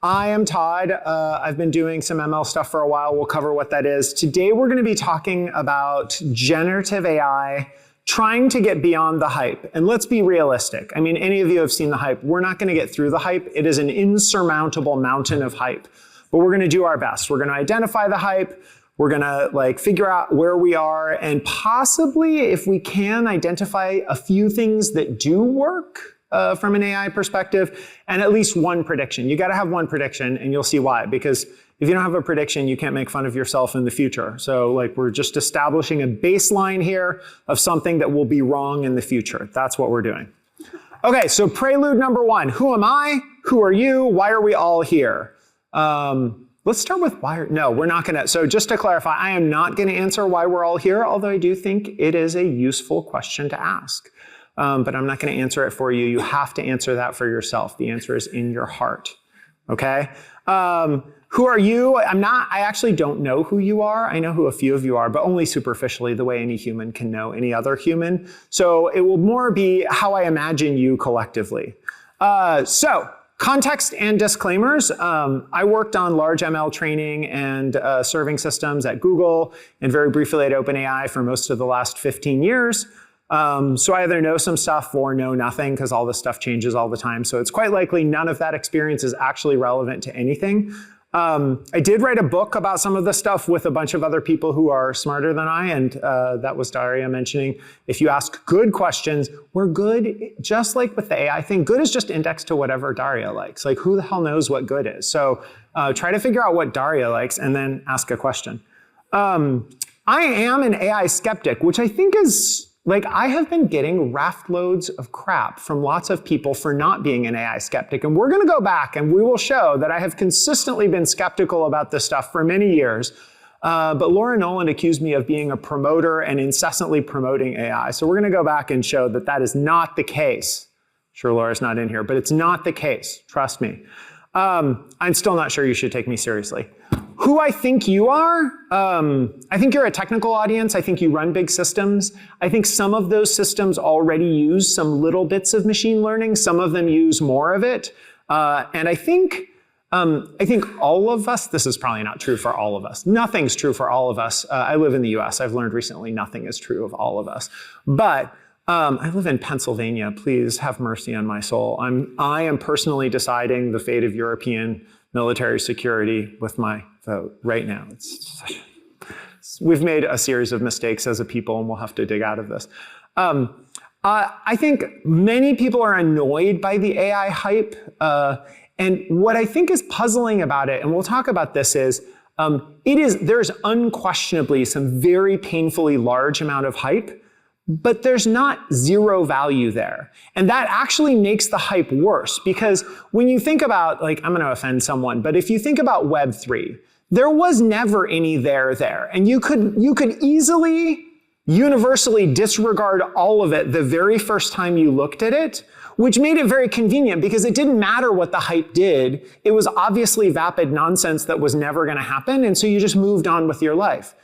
I am Todd. I've been doing some ML stuff for a while. We'll cover what that is. Today, we're going to be talking about generative AI, trying to get beyond the hype. And let's be realistic. I mean, any of you have seen the hype. We're not going to get through the hype. It is an insurmountable mountain of hype. But we're going to do our best. We're going to identify the hype. We're going to figure out where we are and possibly, if we can, identify a few things that do work from an AI perspective, and at least one prediction. You got to have one prediction, and you'll see why. Because if you don't have a prediction, you can't make fun of yourself in the future. So we're just establishing a baseline here of something that will be wrong in the future. That's what we're doing. Okay, so prelude number one. Who am I? Who are you? Why are we all here? Let's start with why. No, we're not going to. So just to clarify, I am not going to answer why we're all here, although I do think it is a useful question to ask. But I'm not going to answer it for you. You have to answer that for yourself. The answer is in your heart. Okay? Who are you? I actually don't know who you are. I know who a few of you are, but only superficially, the way any human can know any other human. So it will more be how I imagine you collectively. So context and disclaimers. I worked on large ML training and serving systems at Google and very briefly at OpenAI for most of the last 15 years. So I either know some stuff or know nothing because all this stuff changes all the time. So it's quite likely none of that experience is actually relevant to anything. I did write a book about some of this stuff with a bunch of other people who are smarter than I, and that was Daria mentioning. If you ask good questions, we're good, just like with the AI thing, good is just indexed to whatever Daria likes. Like, who the hell knows what good is? So try to figure out what Daria likes and then ask a question. I am an AI skeptic, which I think is, I have been getting raft loads of crap from lots of people for not being an AI skeptic. And we're going to go back and we will show that I have consistently been skeptical about this stuff for many years. But Laura Nolan accused me of being a promoter and incessantly promoting AI. So we're going to go back and show that that is not the case. Sure, Laura's not in here, but it's not the case. Trust me. I'm still not sure you should take me seriously. Who I think you are? I think you're a technical audience. I think you run big systems. I think some of those systems already use some little bits of machine learning. Some of them use more of it. And I think all of us, this is probably not true for all of us. Nothing's true for all of us. I live in the US. I've learned recently nothing is true of all of us. But I live in Pennsylvania. Please have mercy on my soul. I am personally deciding the fate of European military security with my vote right now. We've made a series of mistakes as a people, and we'll have to dig out of this. I think many people are annoyed by the AI hype. And what I think is puzzling about it, and we'll talk about this, is there's unquestionably some very painfully large amount of hype, but there's not zero value there. And that actually makes the hype worse, because when you think about, I'm going to offend someone, but if you think about Web3, there was never any there. And you could easily, universally disregard all of it the very first time you looked at it, which made it very convenient because it didn't matter what the hype did. It was obviously vapid nonsense that was never going to happen. And so you just moved on with your life.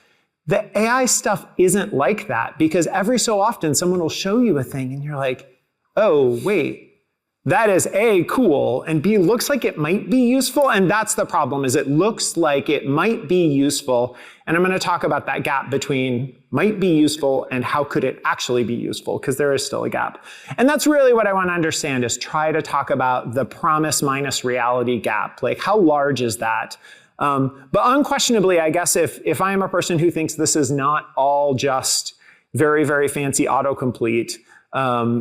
The AI stuff isn't like that, because every so often someone will show you a thing and you're like, oh, wait, that is A, cool, and B, looks like it might be useful. And that's the problem, is it looks like it might be useful. And I'm going to talk about that gap between might be useful and how could it actually be useful, because there is still a gap. And that's really what I want to understand, is try to talk about the promise minus reality gap. How large is that? But unquestionably, I guess if I am a person who thinks this is not all just very, very fancy autocomplete, I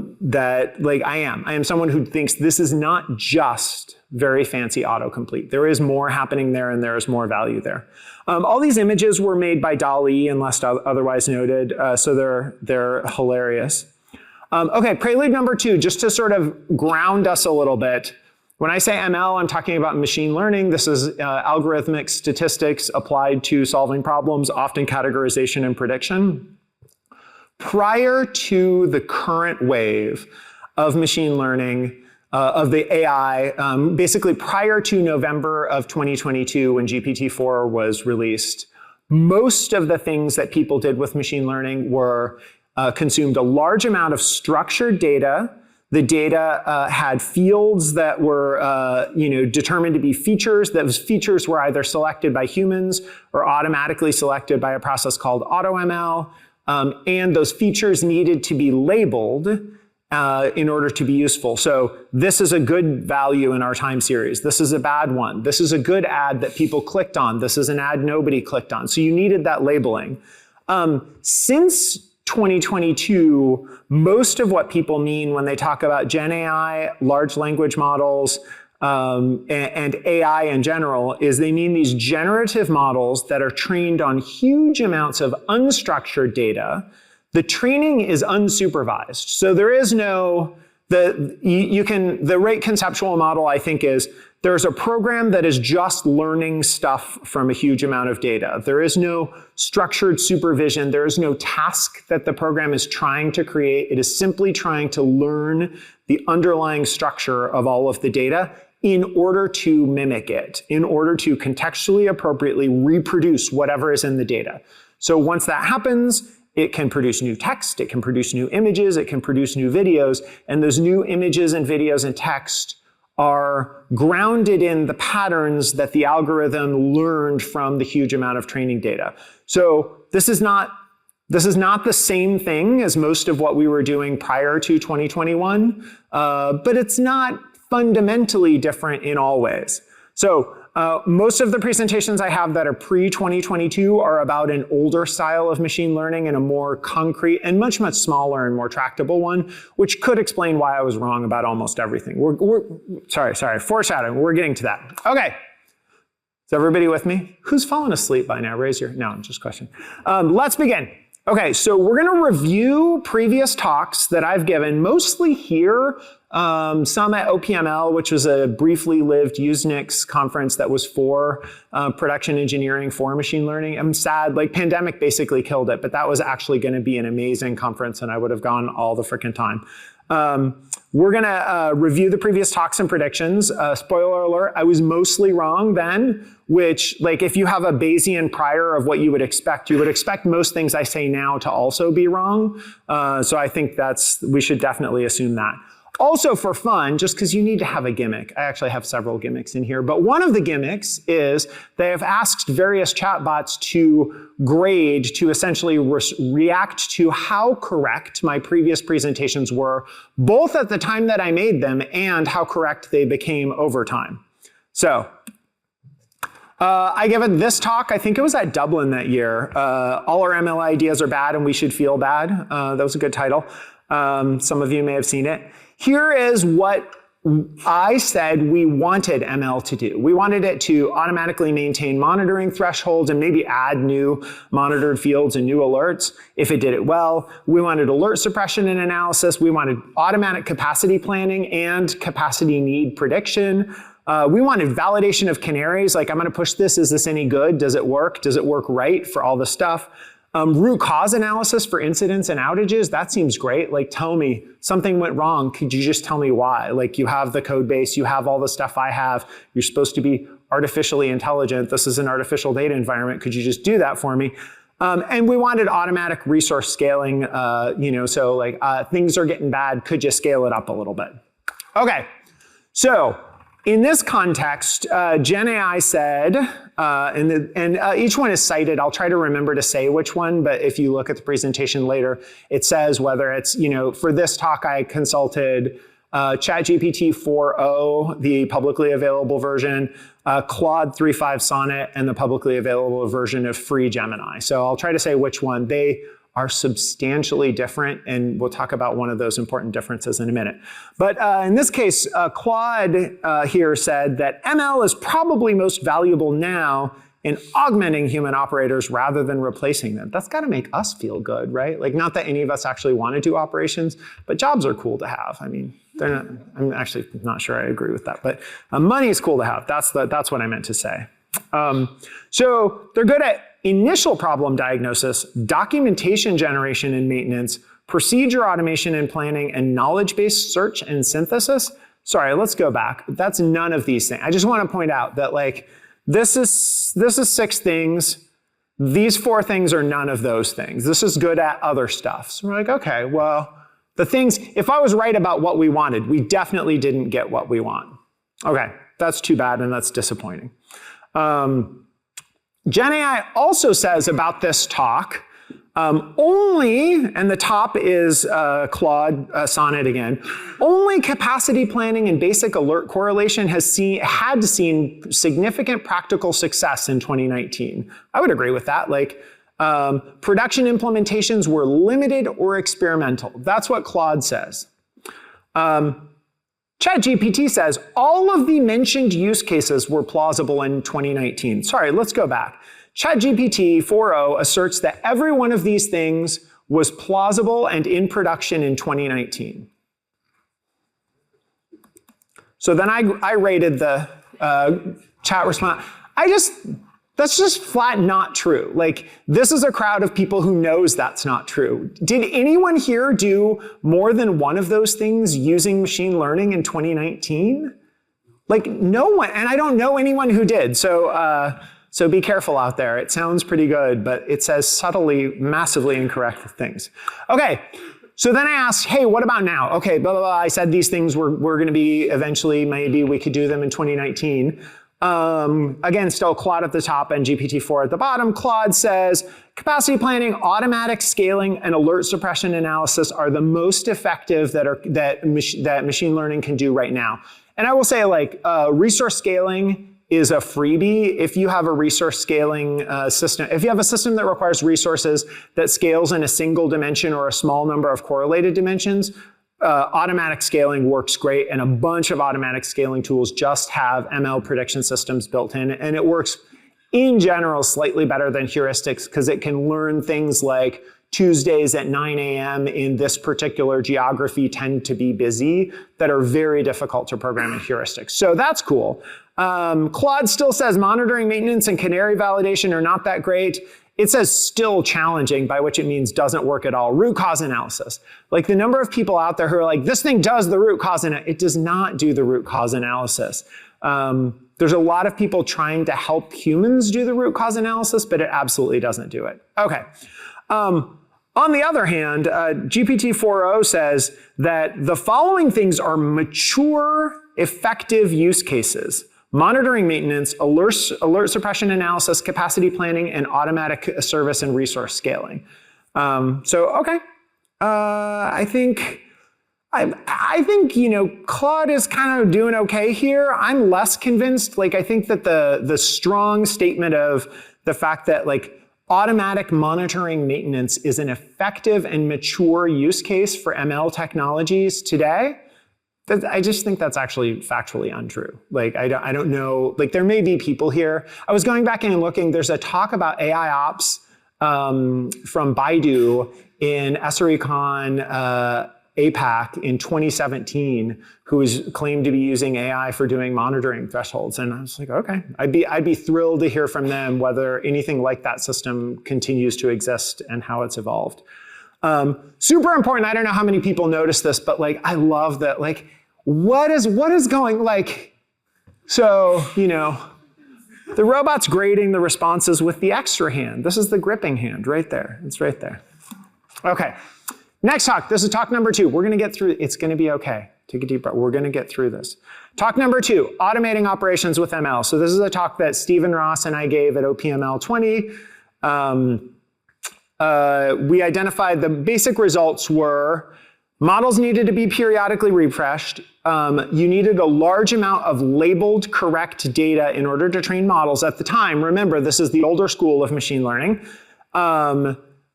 am someone who thinks this is not just very fancy autocomplete. There is more happening there, and there is more value there. All these images were made by DALL-E, unless otherwise noted, so they're hilarious. Okay, prelude number two, just to sort of ground us a little bit. When I say ML, I'm talking about machine learning. This is algorithmic statistics applied to solving problems, often categorization and prediction. Prior to the current wave of machine learning, of the AI, basically prior to November of 2022 when GPT-4 was released, most of the things that people did with machine learning were consumed a large amount of structured data The data had fields that were determined to be features. Those features were either selected by humans or automatically selected by a process called AutoML. And those features needed to be labeled in order to be useful. So this is a good value in our time series. This is a bad one. This is a good ad that people clicked on. This is an ad nobody clicked on. So you needed that labeling. Since 2022, most of what people mean when they talk about GenAI, large language models, and AI in general is they mean these generative models that are trained on huge amounts of unstructured data. The training is unsupervised. So there is no, the right conceptual model, I think, is there's a program that is just learning stuff from a huge amount of data. There is no structured supervision. There is no task that the program is trying to create. It is simply trying to learn the underlying structure of all of the data in order to mimic it, in order to contextually appropriately reproduce whatever is in the data. So once that happens, it can produce new text, it can produce new images, it can produce new videos, and those new images and videos and text are grounded in the patterns that the algorithm learned from the huge amount of training data. So this is not the same thing as most of what we were doing prior to 2021, but it's not fundamentally different in all ways. So most of the presentations I have that are pre-2022 are about an older style of machine learning and a more concrete and much, much smaller and more tractable one, which could explain why I was wrong about almost everything. Sorry, foreshadowing, we're getting to that. Okay, is everybody with me? Who's fallen asleep by now? Raise your, no, just question. Let's begin. Okay, so we're gonna review previous talks that I've given, mostly here, some at OPML, which was a briefly lived USENIX conference that was for production engineering for machine learning. I'm sad, like pandemic basically killed it, but that was actually gonna be an amazing conference and I would have gone all the frickin' time. We're gonna review the previous talks and predictions. Spoiler alert, I was mostly wrong then, which like if you have a Bayesian prior of what you would expect most things I say now to also be wrong. So I think we should definitely assume that. Also for fun, just because you need to have a gimmick. I actually have several gimmicks in here, but one of the gimmicks is they have asked various chatbots to grade, to essentially react to how correct my previous presentations were, both at the time that I made them and how correct they became over time. So I gave it this talk, I think it was at Dublin that year. All our ML ideas are bad and we should feel bad. That was a good title. Some of you may have seen it. Here is what I said we wanted ML to do. We wanted it to automatically maintain monitoring thresholds and maybe add new monitored fields and new alerts if it did it well. We wanted alert suppression and analysis. We wanted automatic capacity planning and capacity need prediction. We wanted validation of canaries, like I'm gonna push this, is this any good? Does it work? Does it work right for all the stuff? Root cause analysis for incidents and outages, that seems great. Like tell me something went wrong, could you just tell me why? Like you have the code base, you have all the stuff I have, you're supposed to be artificially intelligent, this is an artificial data environment, could you just do that for me? And we wanted automatic resource scaling, so like things are getting bad, could you scale it up a little bit? Okay, so in this context, GenAI said, and each one is cited, I'll try to remember to say which one, but if you look at the presentation later, it says whether it's, for this talk I consulted ChatGPT 4.0, the publicly available version, Claude 3.5 Sonnet, and the publicly available version of Free Gemini. So I'll try to say which one. They are substantially different, and we'll talk about one of those important differences in a minute. But in this case, Claude here said that ML is probably most valuable now in augmenting human operators rather than replacing them. That's got to make us feel good, right? Like, not that any of us actually want to do operations, but jobs are cool to have. I mean, they're not, I'm actually not sure I agree with that, but money is cool to have. That's what I meant to say. So they're good at initial problem diagnosis, documentation generation and maintenance, procedure automation and planning, and knowledge-based search and synthesis. Sorry, let's go back. That's none of these things. I just want to point out that like this is 6 things. These 4 things are none of those things. This is good at other stuff. So we're like, okay, well, The things, if I was right about what we wanted, we definitely didn't get what we want. Okay, that's too bad and that's disappointing. GenAI also says about this talk, only, and the top is Claude Sonnet again, only capacity planning and basic alert correlation had seen significant practical success in 2019. I would agree with that. Like, production implementations were limited or experimental. That's what Claude says. ChatGPT says all of the mentioned use cases were plausible in 2019. Sorry, let's go back. ChatGPT 4.0 asserts that every one of these things was plausible and in production in 2019. So then I rated the chat response. That's just flat not true. Like, this is a crowd of people who knows that's not true. Did anyone here do more than one of those things using machine learning in 2019? Like, no one, and I don't know anyone who did. So be careful out there. It sounds pretty good, but it says subtly, massively incorrect things. Okay, so then I asked, hey, what about now? Okay, blah, blah, blah. I said these things were going to be eventually, maybe we could do them in 2019. Again, still Claude at the top and GPT-4 at the bottom. Claude says, capacity planning, automatic scaling, and alert suppression analysis are the most effective that machine learning can do right now. And I will say, like, resource scaling is a freebie. If you have a resource scaling system, if you have a system that requires resources that scales in a single dimension or a small number of correlated dimensions, automatic scaling works great, and a bunch of automatic scaling tools just have ML prediction systems built in, and it works in general slightly better than heuristics because it can learn things like Tuesdays at 9 a.m. in this particular geography tend to be busy that are very difficult to program in heuristics. So that's cool. Claude still says monitoring, maintenance, and canary validation are not that great. It says still challenging, by which it means doesn't work at all. Root cause analysis. Like, the number of people out there who are like, this thing does the root cause analysis. It does not do the root cause analysis. There's a lot of people trying to help humans do the root cause analysis, but it absolutely doesn't do it. Okay. On the other hand, GPT 4.0 says that the following things are mature, effective use cases: monitoring, maintenance, alert suppression analysis, capacity planning, and automatic service and resource scaling. Okay, I think Claude is kind of doing okay here. I'm less convinced. Like, I think that the strong statement of the fact that, like, automatic monitoring maintenance is an effective and mature use case for ML technologies today, I just think that's actually factually untrue. Like, I don't know, like, there may be people here. I was going back in and looking, there's a talk about AI ops from Baidu in SREcon APAC in 2017, who claimed to be using AI for doing monitoring thresholds. And I was like, okay, I'd be thrilled to hear from them whether anything like that system continues to exist and how it's evolved. Super important. I don't know how many people notice this, but, like, I love that, like, what is going, like, so, the robot's grading the responses with the extra hand. This is the gripping hand right there. It's right there. Okay. Next talk. This is talk number 2. We're going to get through. It's going to be okay. Take a deep breath. We're going to get through this. Talk number 2, automating operations with ML. So this is a talk that Stephen Ross and I gave at OPML 20. We identified the basic results were models needed to be periodically refreshed. You needed a large amount of labeled correct data in order to train models. At the time, remember, this is the older school of machine learning.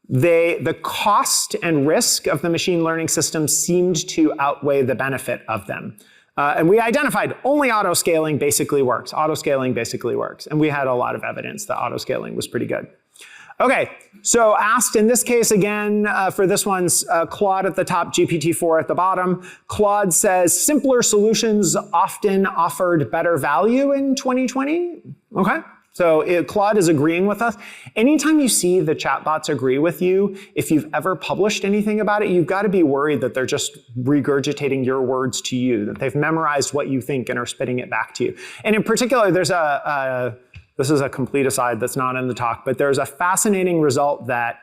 The cost and risk of the machine learning system seemed to outweigh the benefit of them. And we identified only auto-scaling basically works. Auto-scaling basically works. And we had a lot of evidence that auto-scaling was pretty good. Okay, so asked in this case again, for this one's Claude at the top, GPT-4 at the bottom. Claude says simpler solutions often offered better value in 2020. Okay. So Claude is agreeing with us. Anytime you see the chatbots agree with you, if you've ever published anything about it, you've got to be worried that they're just regurgitating your words to you, that they've memorized what you think and are spitting it back to you. And in particular, there's this is a complete aside that's not in the talk, but there's a fascinating result that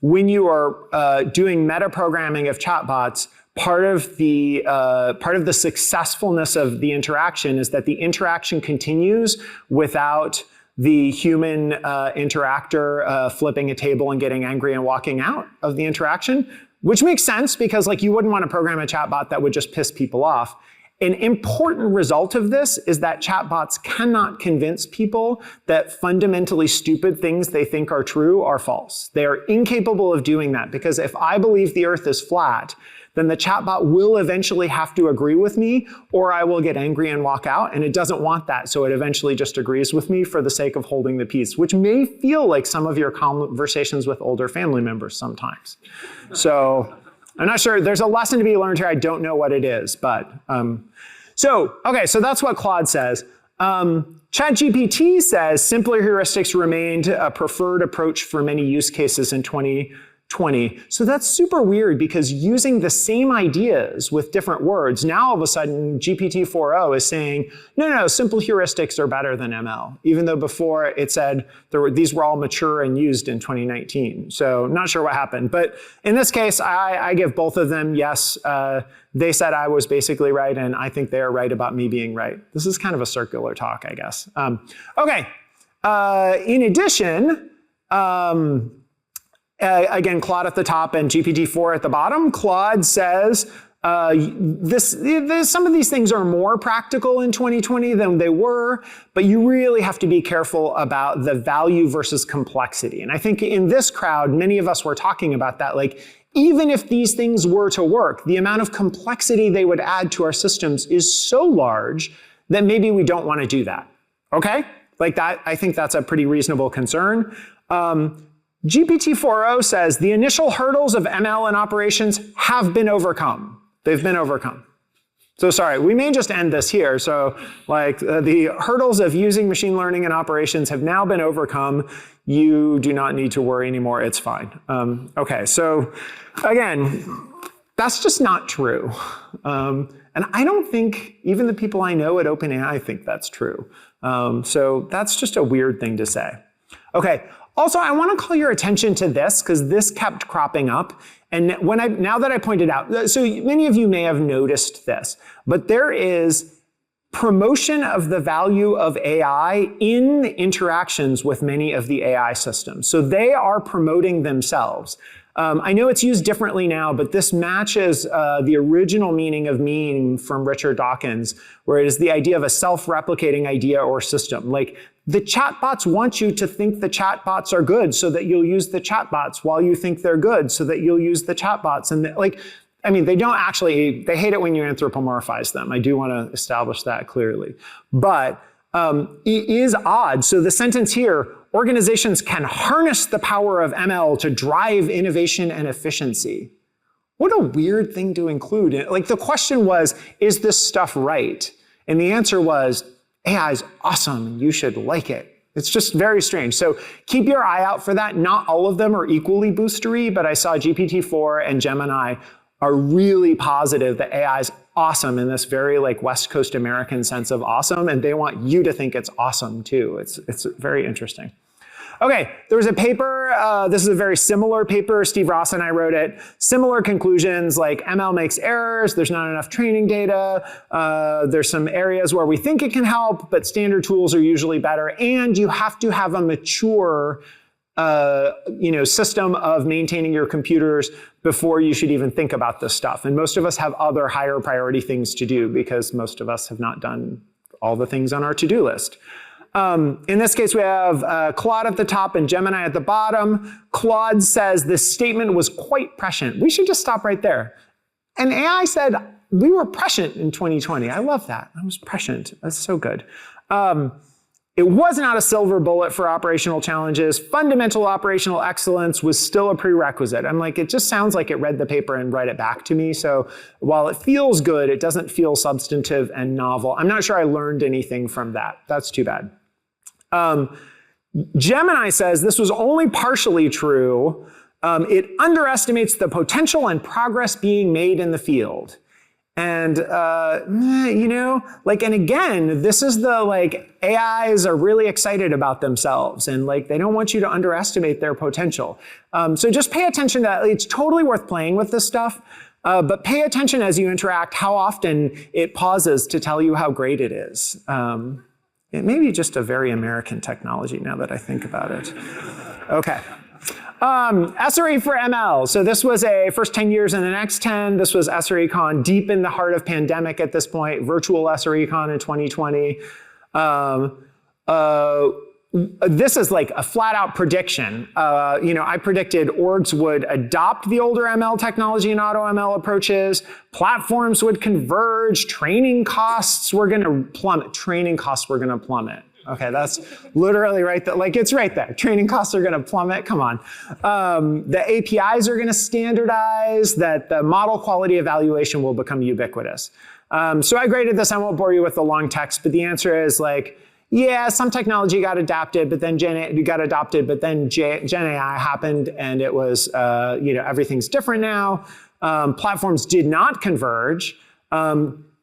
when you are doing meta-programming of chatbots, part of the successfulness of the interaction is that the interaction continues without the human interactor flipping a table and getting angry and walking out of the interaction, which makes sense because like you wouldn't want to program a chatbot that would just piss people off. An important result of this is that chatbots cannot convince people that fundamentally stupid things they think are true are false. They are incapable of doing that because if I believe the Earth is flat, then the chatbot will eventually have to agree with me or I will get angry and walk out, and it doesn't want that, so it eventually just agrees with me for the sake of holding the peace, which may feel like some of your conversations with older family members sometimes. So I'm not sure, there's a lesson to be learned here, I don't know what it is, but so that's what Claude says. ChatGPT says simpler heuristics remained a preferred approach for many use cases in 2020. So that's super weird because using the same ideas with different words, now all of a sudden GPT-4o is saying, no, simple heuristics are better than ML, even though before it said these were all mature and used in 2019. So not sure what happened. But in this case, I give both of them yes. They said I was basically right, and I think they are right about me being right. This is kind of a circular talk, I guess. In addition, again, Claude at the top and GPT-4 at the bottom. Claude says some of these things are more practical in 2020 than they were, but you really have to be careful about the value versus complexity. And I think in this crowd, many of us were talking about that. Like, even if these things were to work, the amount of complexity they would add to our systems is so large that maybe we don't want to do that. Okay? Like that, I think that's a pretty reasonable concern. GPT-4o says the initial hurdles of ML and operations have been overcome. They've been overcome. So sorry, we may just end this here. So like the hurdles of using machine learning and operations have now been overcome. You do not need to worry anymore. It's fine. Okay, so again, that's just not true. And I don't think even the people I know at OpenAI think that's true. So that's just a weird thing to say. Okay. Also, I want to call your attention to this because this kept cropping up. And now that I pointed out, so many of you may have noticed this, but there is promotion of the value of AI in interactions with many of the AI systems. So they are promoting themselves. I know it's used differently now, but this matches the original meaning of meme from Richard Dawkins, where it is the idea of a self-replicating idea or system. Like, the chatbots want you to think the chatbots are good so that you'll use the chatbots while you think they're good so that you'll use the chatbots. And they don't actually, they hate it when you anthropomorphize them. I do want to establish that clearly. But it is odd. So the sentence here, organizations can harness the power of ML to drive innovation and efficiency. What a weird thing to include. Like, the question was, is this stuff right? And the answer was, AI is awesome, you should like it. It's just very strange. So keep your eye out for that. Not all of them are equally boostery, but I saw GPT-4 and Gemini are really positive that AI is awesome in this very like West Coast American sense of awesome, and they want you to think it's awesome too. It's very interesting. Okay, there was a paper, this is a very similar paper, Steve Ross and I wrote it. Similar conclusions, like ML makes errors, there's not enough training data, there's some areas where we think it can help, but standard tools are usually better, and you have to have a mature system of maintaining your computers before you should even think about this stuff. And most of us have other higher priority things to do because most of us have not done all the things on our to-do list. In this case, we have Claude at the top and Gemini at the bottom. Claude says this statement was quite prescient. We should just stop right there. And AI said, we were prescient in 2020. I love that. I was prescient. That's so good. It was not a silver bullet for operational challenges. Fundamental operational excellence was still a prerequisite. I'm like, it just sounds like it read the paper and read it back to me. So while it feels good, it doesn't feel substantive and novel. I'm not sure I learned anything from that. That's too bad. Gemini says this was only partially true. It underestimates the potential and progress being made in the field. And, and again, this is the AIs are really excited about themselves and they don't want you to underestimate their potential. So just pay attention to that. It's totally worth playing with this stuff, but pay attention as you interact how often it pauses to tell you how great it is. It may be just a very American technology now that I think about it. Okay. SRE for ML. So this was a first 10 years and the next 10. This was SREcon deep in the heart of pandemic at this point, virtual SREcon in 2020. This is like a flat out prediction. I predicted orgs would adopt the older ML technology and auto ML approaches. Platforms would converge. Training costs were going to plummet. Okay, that's literally right there. It's right there. Training costs are going to plummet. Come on. The APIs are going to standardize, that the model quality evaluation will become ubiquitous. So I graded this. I won't bore you with the long text, but the answer is yeah, some technology got adopted, but then GenAI happened and it was, everything's different now. Platforms did not converge.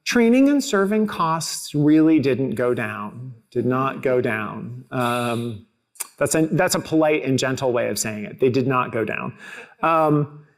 Training and serving costs really did not go down. That's a polite and gentle way of saying it. They did not go down.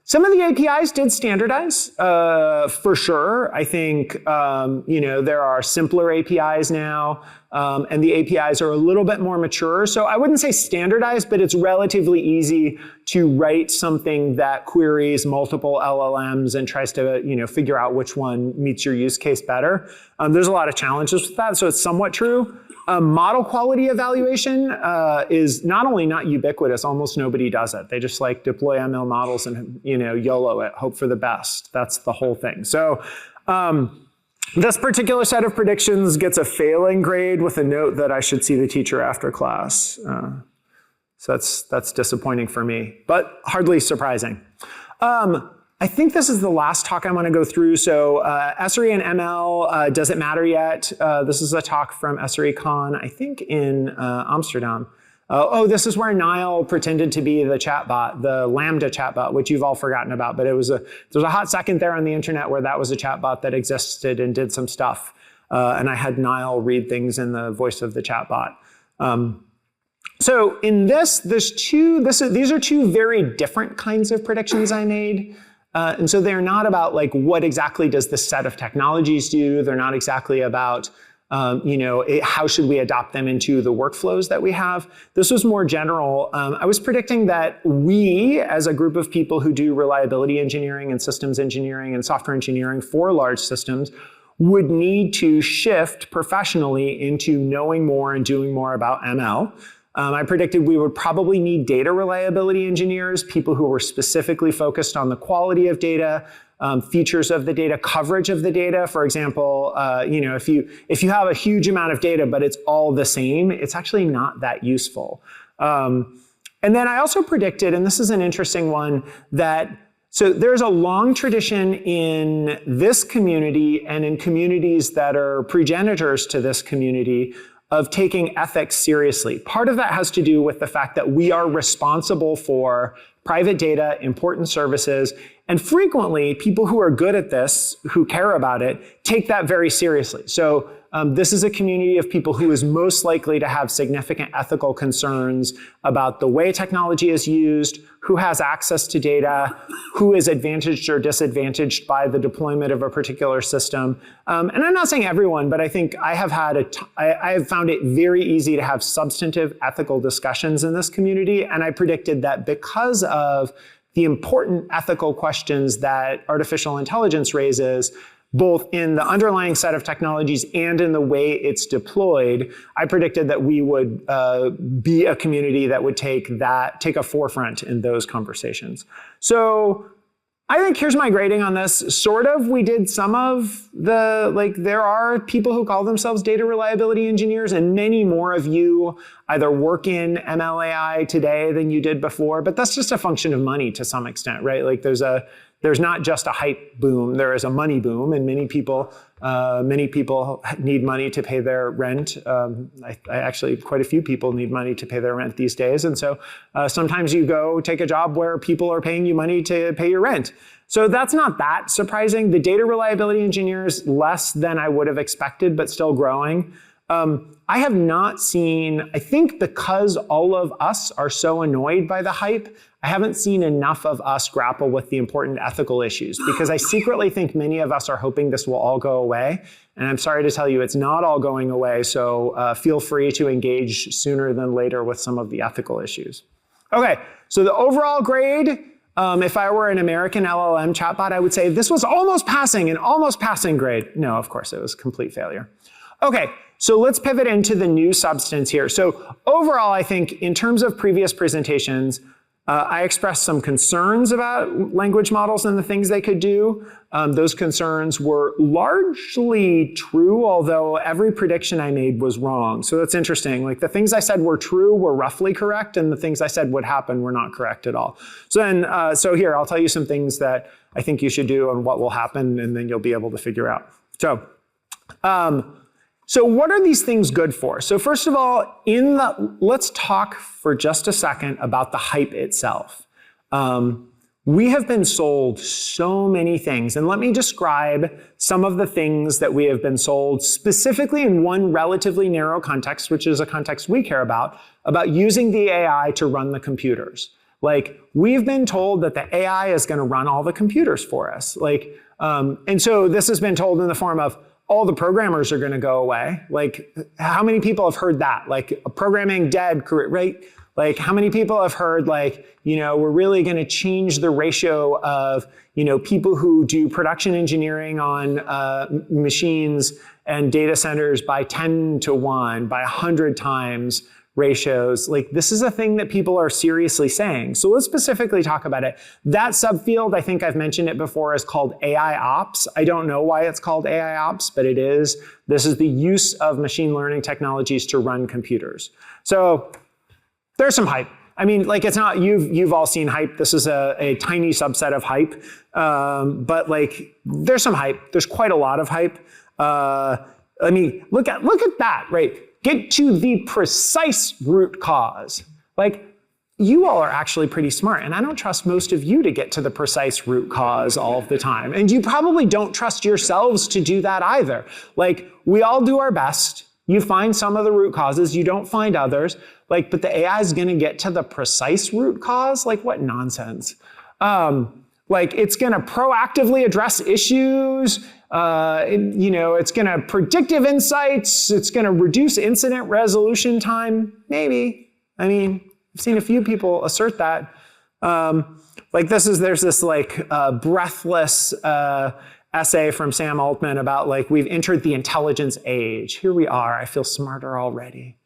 Some of the APIs did standardize, for sure. I think, there are simpler APIs now, and the APIs are a little bit more mature. So I wouldn't say standardized, but it's relatively easy to write something that queries multiple LLMs and tries to, figure out which one meets your use case better. There's a lot of challenges with that, so it's somewhat true. Model quality evaluation is not only not ubiquitous, almost nobody does it. They just deploy ML models and YOLO it, hope for the best. That's the whole thing. So this particular set of predictions gets a failing grade with a note that I should see the teacher after class. So that's disappointing for me, but hardly surprising. I think this is the last talk I want to go through. So SRE and ML, does it matter yet? This is a talk from SREcon, I think in Amsterdam. This is where Niall pretended to be the chatbot, the Lambda chatbot, which you've all forgotten about. But there's a hot second there on the internet where that was a chatbot that existed and did some stuff. And I had Niall read things in the voice of the chatbot. So in these are two very different kinds of predictions I made. And so they're not about what exactly does this set of technologies do. They're not exactly about how should we adopt them into the workflows that we have. This was more general. I was predicting that we, as a group of people who do reliability engineering and systems engineering and software engineering for large systems, would need to shift professionally into knowing more and doing more about ML. I predicted we would probably need data reliability engineers, people who were specifically focused on the quality of data, features of the data, coverage of the data. For example, if you have a huge amount of data, but it's all the same, it's actually not that useful. And then I also predicted, and this is an interesting one, so there's a long tradition in this community and in communities that are progenitors to this community of taking ethics seriously. Part of that has to do with the fact that we are responsible for private data, important services, and frequently people who are good at this, who care about it, take that very seriously. So this is a community of people who is most likely to have significant ethical concerns about the way technology is used, who has access to data, who is advantaged or disadvantaged by the deployment of a particular system. And I'm not saying everyone, but I think I have found it very easy to have substantive ethical discussions in this community. And I predicted that because of the important ethical questions that artificial intelligence raises, both in the underlying set of technologies and in the way it's deployed, I predicted that we would be a community that would take a forefront in those conversations. So I think here's my grading on this. Sort of, we did some of there are people who call themselves data reliability engineers, and many more of you either work in ML AI today than you did before, but that's just a function of money to some extent, right? There's there's not just a hype boom, there is a money boom, and many people need money to pay their rent. I actually, quite a few people need money to pay their rent these days. And so sometimes you go take a job where people are paying you money to pay your rent. So that's not that surprising. The data reliability engineers, less than I would have expected, but still growing. I have not seen, I think because all of us are so annoyed by the hype, I haven't seen enough of us grapple with the important ethical issues, because I secretly think many of us are hoping this will all go away. And I'm sorry to tell you, it's not all going away. So feel free to engage sooner than later with some of the ethical issues. Okay, so the overall grade, if I were an American LLM chatbot, I would say this was almost passing, an almost passing grade. No, of course, it was complete failure. Okay, so let's pivot into the new substance here. So overall, I think in terms of previous presentations, I expressed some concerns about language models and the things they could do. Those concerns were largely true, although every prediction I made was wrong. So that's interesting. Like the things I said were true were roughly correct, and the things I said would happen were not correct at all. So then, so here, I'll tell you some things that I think you should do and what will happen, and then you'll be able to figure out. So what are these things good for? So first of all, let's talk for just a second about the hype itself. We have been sold so many things, and let me describe some of the things that we have been sold specifically in one relatively narrow context, which is a context we care about using the AI to run the computers. Like, we've been told that the AI is going to run all the computers for us. Like, and so this has been told in the form of, all the programmers are going to go away. Like, how many people have heard that? Like, programming dead, right? Like, how many people have heard, like, we're really going to change the ratio of, people who do production engineering on machines and data centers by 10 to 1, by 100 times ratios. Like, this is a thing that people are seriously saying. So let's specifically talk about it. That subfield, I think I've mentioned it before, is called AI ops. I don't know why it's called AI ops, but it is. This is the use of machine learning technologies to run computers. So there's some hype. I mean, like, it's not, you've all seen hype. This is a tiny subset of hype. But like, there's some hype. There's quite a lot of hype. I mean, look at that, right? Get to the precise root cause. Like, you all are actually pretty smart, and I don't trust most of you to get to the precise root cause all of the time. And you probably don't trust yourselves to do that either. Like, we all do our best. You find some of the root causes, you don't find others. Like, but the AI is gonna get to the precise root cause? Like, what nonsense. Like, it's gonna proactively address issues. It's going to predictive insights. It's going to reduce incident resolution time. Maybe. I mean, I've seen a few people assert that. Like, there's this like breathless essay from Sam Altman about, like, we've entered the intelligence age. Here we are. I feel smarter already.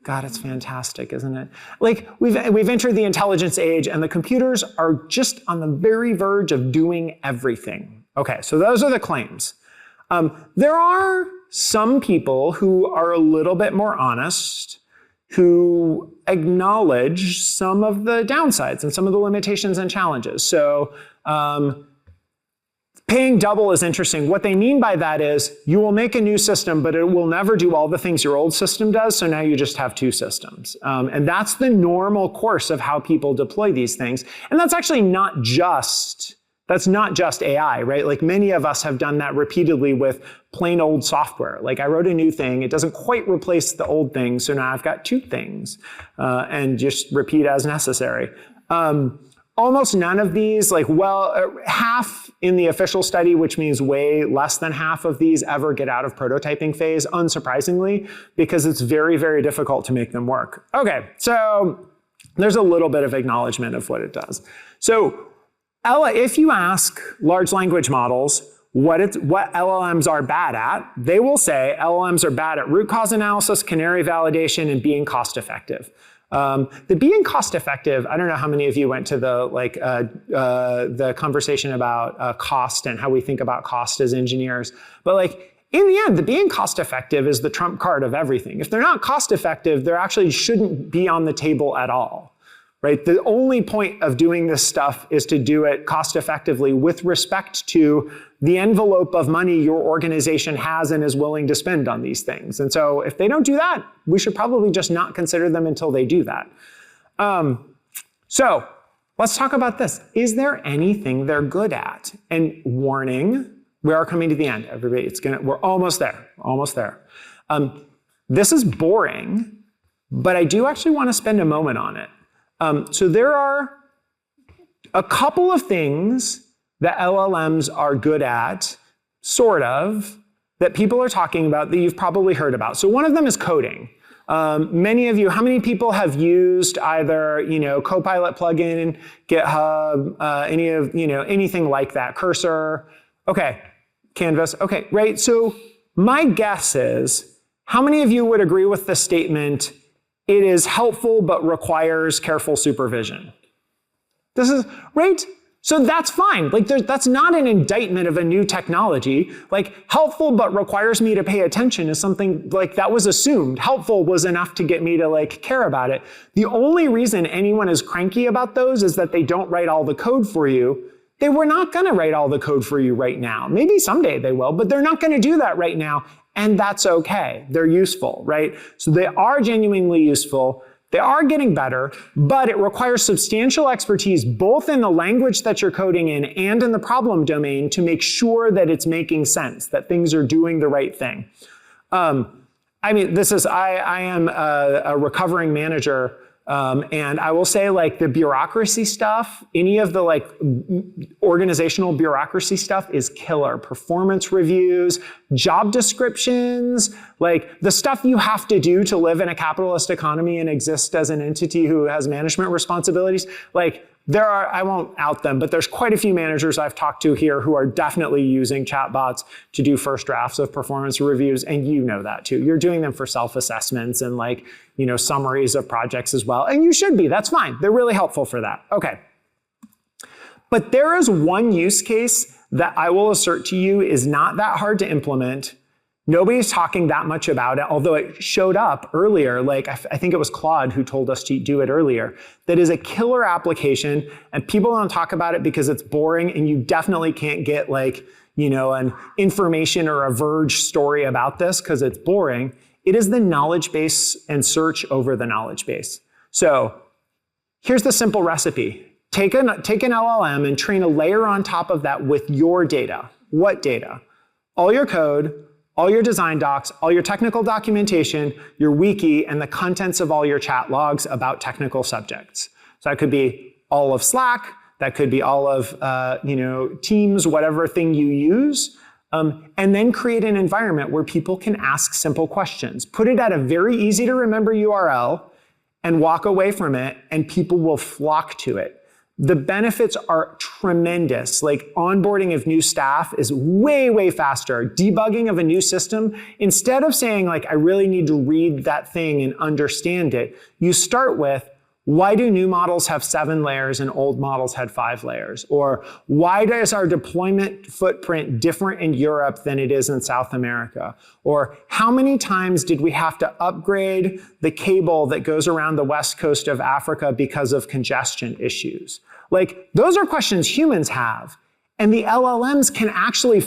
God, it's fantastic, isn't it? Like, we've entered the intelligence age, and the computers are just on the very verge of doing everything. Okay, so those are the claims. There are some people who are a little bit more honest, who acknowledge some of the downsides and some of the limitations and challenges. So paying double is interesting. What they mean by that is you will make a new system, but it will never do all the things your old system does, so now you just have two systems. And that's the normal course of how people deploy these things. And that's actually not just AI, right? Like, many of us have done that repeatedly with plain old software. Like, I wrote a new thing, it doesn't quite replace the old thing, so now I've got two things, and just repeat as necessary. Almost none of these, like, half in the official study, which means way less than half of these ever get out of prototyping phase, unsurprisingly, because it's very, very difficult to make them work. Okay, so there's a little bit of acknowledgement of what it does. So if you ask large language models what LLMs are bad at, they will say LLMs are bad at root cause analysis, canary validation, and being cost effective. The being cost effective, I don't know how many of you went to the conversation about cost and how we think about cost as engineers, but like, in the end, the being cost effective is the trump card of everything. If they're not cost effective, they actually shouldn't be on the table at all. right? The only point of doing this stuff is to do it cost effectively with respect to the envelope of money your organization has and is willing to spend on these things. And so if they don't do that, we should probably just not consider them until they do that. So let's talk about this. Is there anything they're good at? And warning, we are coming to the end, everybody. We're almost there, almost there. This is boring, but I do actually want to spend a moment on it. So there are a couple of things that LLMs are good at, sort of, that people are talking about that you've probably heard about. So one of them is coding. Many of you, how many people have used either, Copilot plugin, GitHub, anything like that, Cursor? Okay, Canvas, okay, right? So my guess is, how many of you would agree with the statement, it is helpful but requires careful supervision? This is, right? So that's fine. Like that's not an indictment of a new technology. Like helpful but requires me to pay attention is something like that was assumed. Helpful was enough to get me to like care about it. The only reason anyone is cranky about those is that they don't write all the code for you. They were not going to write all the code for you right now. Maybe someday they will, but they're not going to do that right now. And that's okay. They're useful, right? So they are genuinely useful. They are getting better, but it requires substantial expertise both in the language that you're coding in and in the problem domain to make sure that it's making sense, that things are doing the right thing. I am a recovering manager, and I will say like the bureaucracy stuff, any of the like organizational bureaucracy stuff is killer. Performance reviews, job descriptions, like the stuff you have to do to live in a capitalist economy and exist as an entity who has management responsibilities. Like there are, I won't out them, but there's quite a few managers I've talked to here who are definitely using chatbots to do first drafts of performance reviews. And you know that too. You're doing them for self-assessments and like, summaries of projects as well. And you should be, that's fine. They're really helpful for that. Okay. But there is one use case that I will assert to you is not that hard to implement. Nobody's talking that much about it, although it showed up earlier. Like I think it was Claude who told us to do it earlier. That is a killer application, and people don't talk about it because it's boring, and you definitely can't get like, an information or a Verge story about this because it's boring. It is the knowledge base and search over the knowledge base. So here's the simple recipe. Take an LLM and train a layer on top of that with your data. What data? All your code, all your design docs, all your technical documentation, your wiki, and the contents of all your chat logs about technical subjects. So that could be all of Slack, that could be all of Teams, whatever thing you use, and then create an environment where people can ask simple questions. Put it at a very easy to remember URL and walk away from it, and people will flock to it. The benefits are tremendous. Like onboarding of new staff is way, way faster. Debugging of a new system, instead of saying like, I really need to read that thing and understand it, you start with, why do new models have 7 layers and old models had 5 layers? Or why is our deployment footprint different in Europe than it is in South America? Or how many times did we have to upgrade the cable that goes around the west coast of Africa because of congestion issues? Like, those are questions humans have. And the LLMs can actually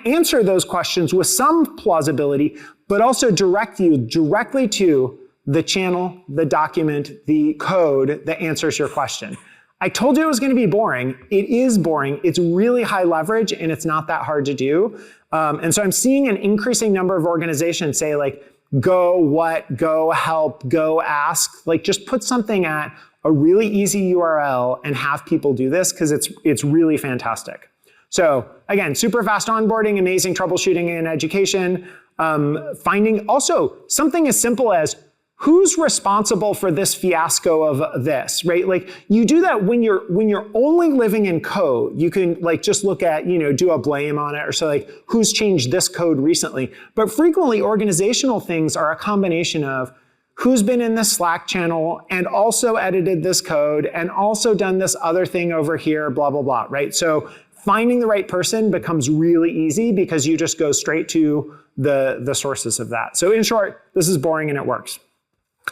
answer those questions with some plausibility, but also direct you directly to the channel, the document, the code that answers your question. I told you it was going to be boring. It is boring. It's really high leverage, and it's not that hard to do. And so I'm seeing an increasing number of organizations say like, go what, go help, go ask. Like just put something at a really easy URL and have people do this because it's really fantastic. So again, super fast onboarding, amazing troubleshooting and education. Finding also something as simple as who's responsible for this fiasco of this, right? Like you do that when you're only living in code. You can like just look at, do a blame on it or so like who's changed this code recently. But frequently organizational things are a combination of who's been in this Slack channel and also edited this code and also done this other thing over here, blah, blah, blah, right? So finding the right person becomes really easy because you just go straight to the sources of that. So in short, this is boring and it works.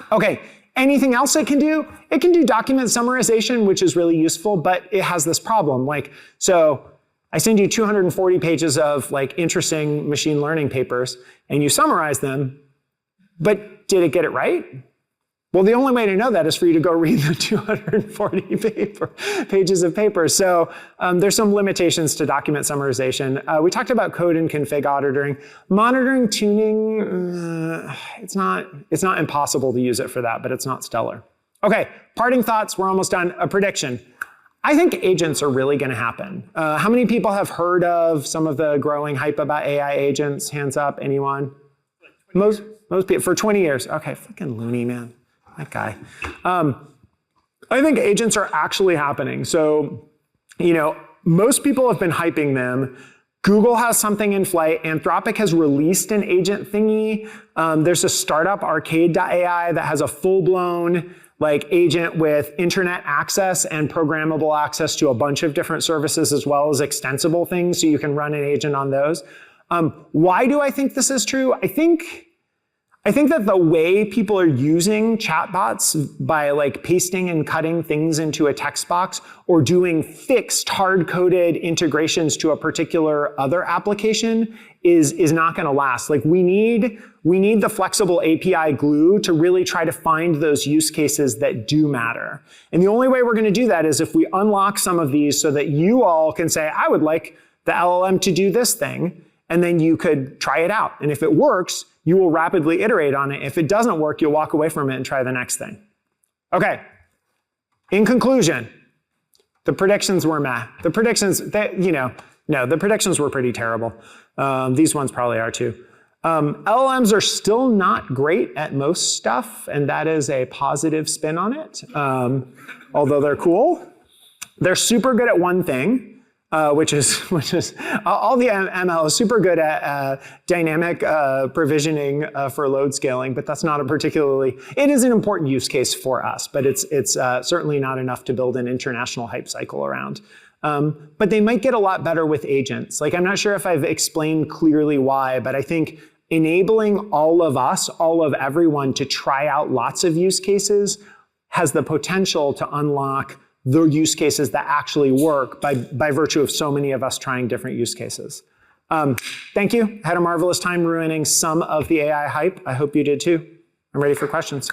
Okay, Anything else it can do? It can do document summarization, which is really useful, but it has this problem. Like, so I send you 240 pages of like interesting machine learning papers, and you summarize them, but did it get it right? Well, the only way to know that is for you to go read the 240 pages of paper. So there's some limitations to document summarization. We talked about code and config auditing. Monitoring tuning, it's not impossible to use it for that, but it's not stellar. Okay, parting thoughts, we're almost done. A prediction. I think agents are really gonna happen. How many people have heard of some of the growing hype about AI agents? Hands up, anyone? Most people, for 20 years. Okay, fucking loony, man. That guy. I think agents are actually happening. So, most people have been hyping them. Google has something in flight. Anthropic has released an agent thingy. There's a startup, arcade.ai, that has a full-blown agent with internet access and programmable access to a bunch of different services as well as extensible things, so you can run an agent on those. Why do I think this is true? I think that the way people are using chatbots by pasting and cutting things into a text box or doing fixed hard-coded integrations to a particular other application is not going to last. We need the flexible API glue to really try to find those use cases that do matter. And the only way we're going to do that is if we unlock some of these so that you all can say, I would like the LLM to do this thing, and then you could try it out. And if it works, you will rapidly iterate on it. If it doesn't work, you'll walk away from it and try the next thing. Okay, in conclusion, the predictions were meh. The predictions, the predictions were pretty terrible. These ones probably are too. LLMs are still not great at most stuff, and that is a positive spin on it, although they're cool. They're super good at one thing, which is all the ML is super good at dynamic provisioning for load scaling, but that's not it is an important use case for us, but it's certainly not enough to build an international hype cycle around. But they might get a lot better with agents. I'm not sure if I've explained clearly why, but I think enabling all of everyone to try out lots of use cases has the potential to unlock the use cases that actually work by virtue of so many of us trying different use cases. Thank you. Had a marvelous time ruining some of the AI hype. I hope you did too. I'm ready for questions.